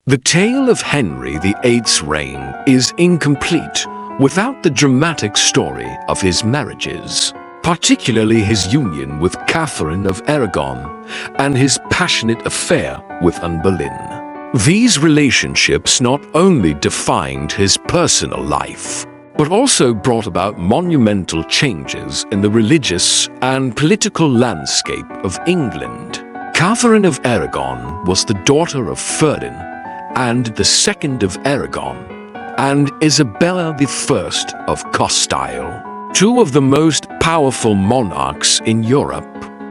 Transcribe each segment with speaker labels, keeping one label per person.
Speaker 1: The tale of Henry VIII's reign is incomplete without the dramatic story of his marriages, particularly his union with Catherine of Aragon and his passionate affair with Anne Boleyn. These relationships not only defined his personal life, but also brought about monumental changes in the religious and political landscape of England. Catherine of Aragon was the daughter of Ferdinand and the Second of Aragon, and Isabella I of Castile, two of the most powerful monarchs in Europe.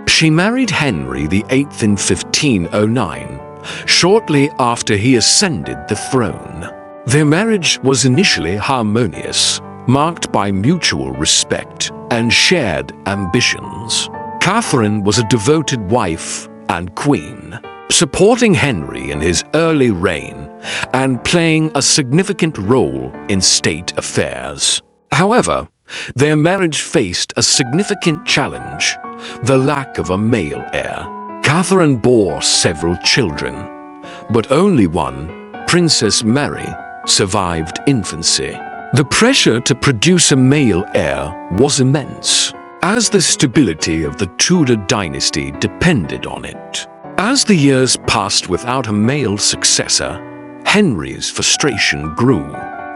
Speaker 1: She married Henry VIII in 1509, shortly after he ascended the throne. Their marriage was initially harmonious, marked by mutual respect and shared ambitions. Catherine was a devoted wife and queen, supporting Henry in his early reign and playing a significant role in state affairs. However, their marriage faced a significant challenge: the lack of a male heir. Catherine bore several children, but only one, Princess Mary, survived infancy. The pressure to produce a male heir was immense, as the stability of the Tudor dynasty depended on it. As the years passed without a male successor, Henry's frustration grew,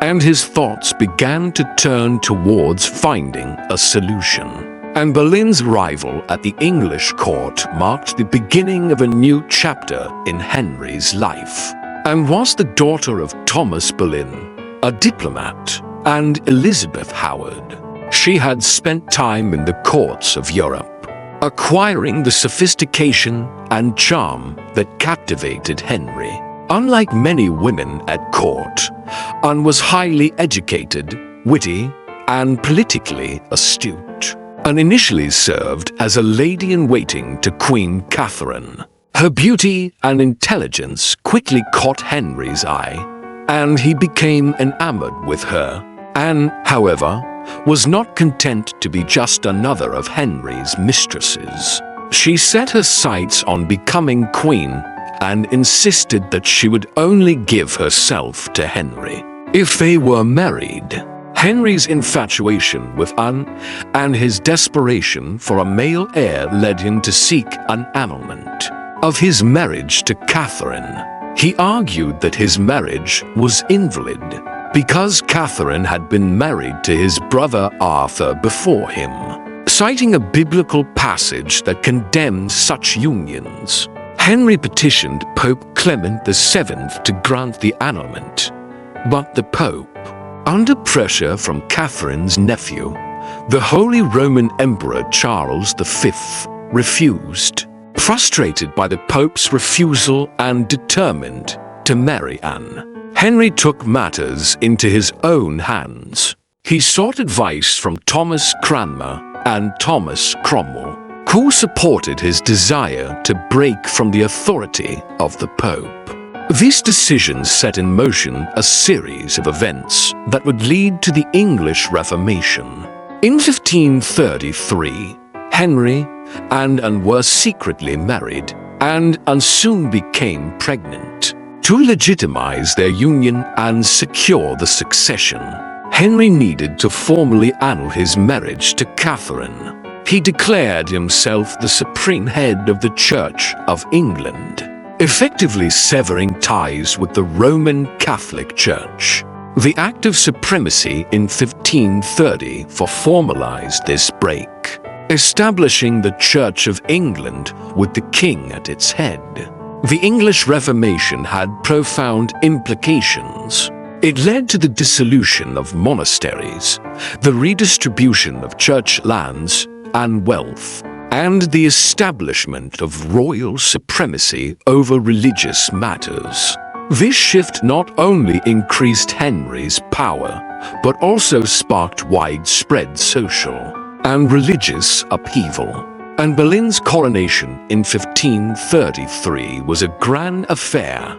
Speaker 1: and his thoughts began to turn towards finding a solution. Anne Boleyn's arrival at the English court marked the beginning of a new chapter in Henry's life. Anne was the daughter of Thomas Boleyn, a diplomat, and Elizabeth Howard. She had spent time in the courts of Europe, acquiring the sophistication and charm that captivated Henry. Unlike many women at court, Anne was highly educated, witty, and politically astute. Anne initially served as a lady-in-waiting to Queen Catherine. Her beauty and intelligence quickly caught Henry's eye, and he became enamored with her. Anne, however, was not content to be just another of Henry's mistresses. She set her sights on becoming queen and insisted that she would only give herself to Henry if they were married. Henry's infatuation with Anne and his desperation for a male heir led him to seek an annulment of his marriage to Catherine. He argued that his marriage was invalid because Catherine had been married to his brother Arthur before him, citing a biblical passage that condemned such unions. Henry petitioned Pope Clement VII to grant the annulment, but the Pope, under pressure from Catherine's nephew, the Holy Roman Emperor Charles V, refused. Frustrated by the Pope's refusal and determined to marry Anne, Henry took matters into his own hands. He sought advice from Thomas Cranmer and Thomas Cromwell, who supported his desire to break from the authority of the Pope. These decisions set in motion a series of events that would lead to the English Reformation. In 1533, Henry and Anne were secretly married, and Anne soon became pregnant. To legitimize their union and secure the succession, Henry needed to formally annul his marriage to Catherine. He declared himself the supreme head of the Church of England, effectively severing ties with the Roman Catholic Church. The Act of Supremacy in 1530 formalized this break, establishing the Church of England with the king at its head. The English Reformation had profound implications. It led to the dissolution of monasteries, the redistribution of church lands and wealth, and the establishment of royal supremacy over religious matters. This shift not only increased Henry's power, but also sparked widespread social and religious upheaval. Anne Boleyn's coronation in 1533 was a grand affair,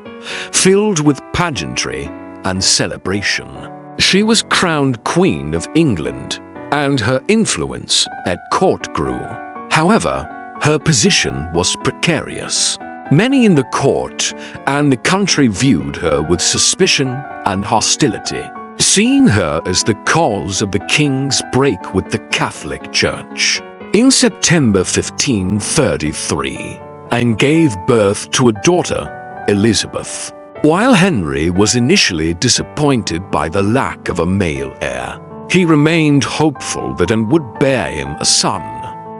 Speaker 1: filled with pageantry and celebration. She was crowned Queen of England, and her influence at court grew. However, her position was precarious. Many in the court and the country viewed her with suspicion and hostility, seeing her as the cause of the king's break with the Catholic Church. In September 1533, Anne gave birth to a daughter, Elizabeth. While Henry was initially disappointed by the lack of a male heir, he remained hopeful that Anne would bear him a son.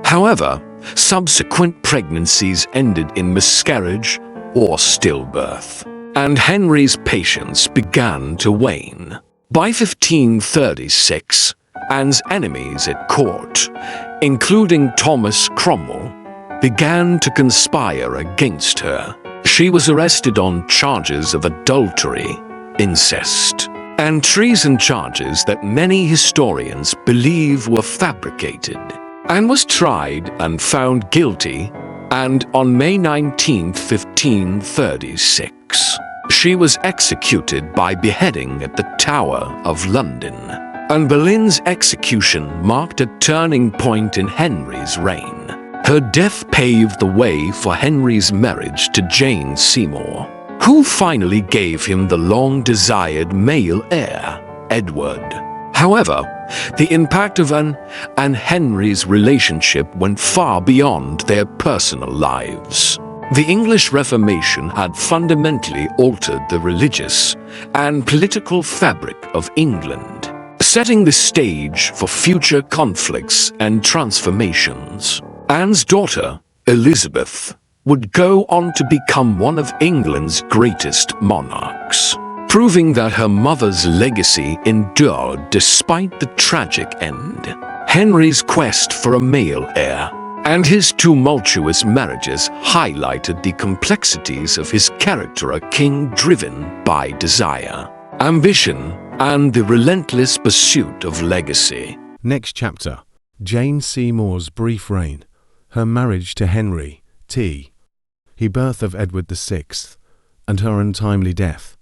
Speaker 1: However, subsequent pregnancies ended in miscarriage or stillbirth, and Henry's patience began to wane. By 1536, Anne's enemies at court, including Thomas Cromwell, began to conspire against her. She was arrested on charges of adultery, incest, and treason, charges that many historians believe were fabricated. Anne was tried and found guilty, and on May 19, 1536, she was executed by beheading at the Tower of London. And Boleyn's execution marked a turning point in Henry's reign. Her death paved the way for Henry's marriage to Jane Seymour, who finally gave him the long-desired male heir, Edward. However, the impact of Anne and Henry's relationship went far beyond their personal lives. The English Reformation had fundamentally altered the religious and political fabric of England, setting the stage for future conflicts and transformations. Anne's daughter, Elizabeth, would go on to become one of England's greatest monarchs, proving that her mother's legacy endured despite the tragic end. Henry's quest for a male heir and his tumultuous marriages highlighted the complexities of his character, a king driven by desire, ambition, and the relentless pursuit of legacy.
Speaker 2: Next chapter, Jane Seymour's brief reign, her marriage to Henry VIII, the birth of Edward VI, and her untimely death.